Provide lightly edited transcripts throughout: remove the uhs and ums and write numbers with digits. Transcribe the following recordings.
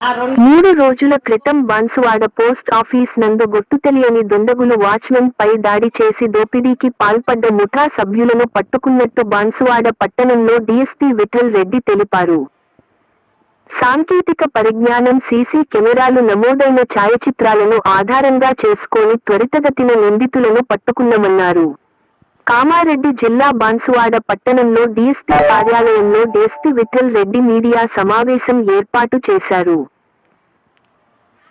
3 రోజుల క్రితం Banswada post office నందు గుర్తు తెలియని దుండగులు వాచ్మెన్ పై దాడి చేసి దోపిడీకి పాల్పడ్డ ముఠా సభ్యులను పట్టుకున్నట్టు బాన్సువాడ పట్టణంలో డీఎస్పీ విఠల్ రెడ్డి తెలిపారు. సాంకేతిక పరిజ్ఞానం సీసీ కెమెరాలు నమోదైన ఛాయాచిత్రాలను ఆధారంగా చేసుకొని త్వరితగతిన నిందితులను పట్టుకున్నామన్నారు. కామారెడ్డి జిల్లా బాన్సువాడ పట్టణంలో డీఎస్పీ కార్యాలయంలో డీఎస్పీ విఠల్ రెడ్డి మీడియా సమావేశం ఏర్పాటు చేశారు.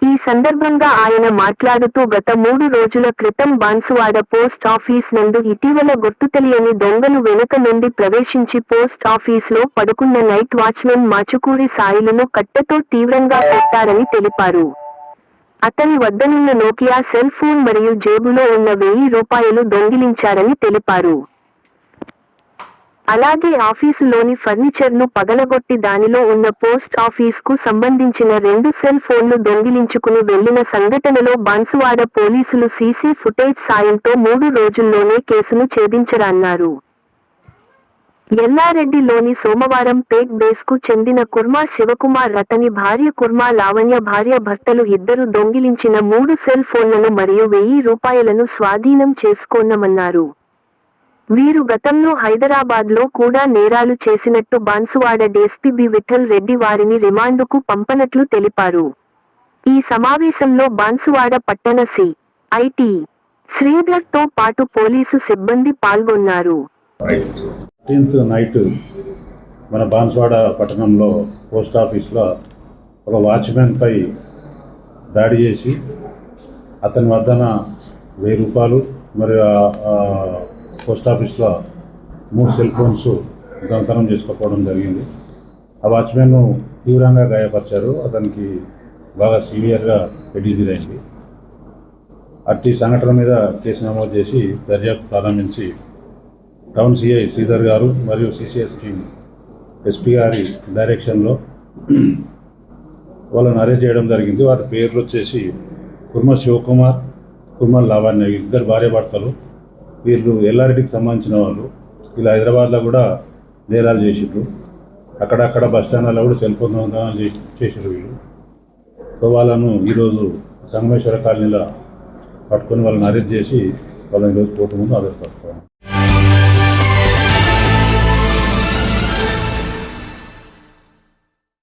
ఈ సందర్భంగా ఆయన మాట్లాడుతూ గత 3 రోజుల క్రితం బాన్సువాడ పోస్ట్ ఆఫీస్ నందు ఇటీవల గుర్తుతెలియని దొంగలు వెనుక నుండి ప్రవేశించి పోస్ట్ ఆఫీసులో పడుకున్న నైట్ వాచ్మెన్ మాచుకూరి సాయిలను కట్టెతో తీవ్రంగా కొట్టారని తెలిపారు. అతని వద్దనున్న నోకియా సెల్ ఫోన్ మరియు జేబులో ఉన్న 1000 రూపాయలు దొంగిలించారని తెలిపారు. అలాగే ఆఫీసులోని ఫర్నిచర్ను పగలగొట్టి దానిలో ఉన్న పోస్ట్ ఆఫీస్కు సంబంధించిన 2 సెల్ ఫోన్లు దొంగిలించుకుని వెళ్లిన సంఘటనలో బాన్సువాడ పోలీసులు సీసీ ఫుటేజ్ సాయంతో 3 రోజుల్లోనే కేసును ఛేదించారన్నారు. ఎల్లారెడ్డిలోని సోమవారం పేట్ బేస్కు చెందిన కుర్మా శివకుమార్ అతని భార్య కుర్మా లావణ్య భార్య భర్తలు ఇద్దరు దొంగిలించిన 3 సెల్ ఫోన్లను మరియు 1000 రూపాయలను స్వాధీనం చేసుకొన్నామన్నారు. వీరు గతంలో హైదరాబాద్లో కూడా నేరాలు చేసినట్టు బాన్సువాడ డీఎస్పీ విఠల్ రెడ్డి వారిని రిమాండుకు పంపనట్లు తెలిపారు. ఈ సమావేశంలో బాన్సువాడ పట్టణ సి.ఐ.టి. శ్రీధర్ తో పాటు పోలీసు సిబ్బంది పాల్గొన్నారు. 15th నైట్ మన బాన్సువాడ పట్టణంలో పోస్ట్ ఆఫీస్లో ఒక వాచ్మెన్ పై దాడి చేసి అతని వద్దన 1000 రూపాయలు మరియు పోస్ట్ ఆఫీస్లో 3 సెల్ ఫోన్స్ దొంగతనం చేసుకోవడం జరిగింది. ఆ వాచ్మెన్ తీవ్రంగా గాయపరిచారు. అతనికి బాగా సివియర్గా హెడ్ ఇంజరీ అయింది. అట్టి సంఘటన మీద కేసు నమోదు చేసి దర్యాప్తు ప్రారంభించి టౌన్ సిఐ శ్రీధర్ గారు మరియు సిసిఎస్ టీం ఎస్పీ గారి డైరెక్షన్లో వాళ్ళని అరెస్ట్ చేయడం జరిగింది. వారి పేర్లు వచ్చేసి కుర్మ శివకుమార్, కుర్మ లావణ్య, ఇద్దరు భార్యాభర్తలు. వీళ్ళు ఎల్లారెడ్డికి సంబంధించిన వాళ్ళు. వీళ్ళు హైదరాబాద్లో కూడా నేరాలు చేసిండ్రు. అక్కడక్కడ బస్టాండ్లో కూడా సెల్ ఫోన్ దొంగతనాలు చేసారు వీళ్ళు. సో వాళ్ళను ఈరోజు సంగమేశ్వర కాలనీలో పట్టుకొని వాళ్ళని అరెస్ట్ చేసి వాళ్ళని ఈరోజు కోర్టు ముందు హాజరుపరుస్తాం.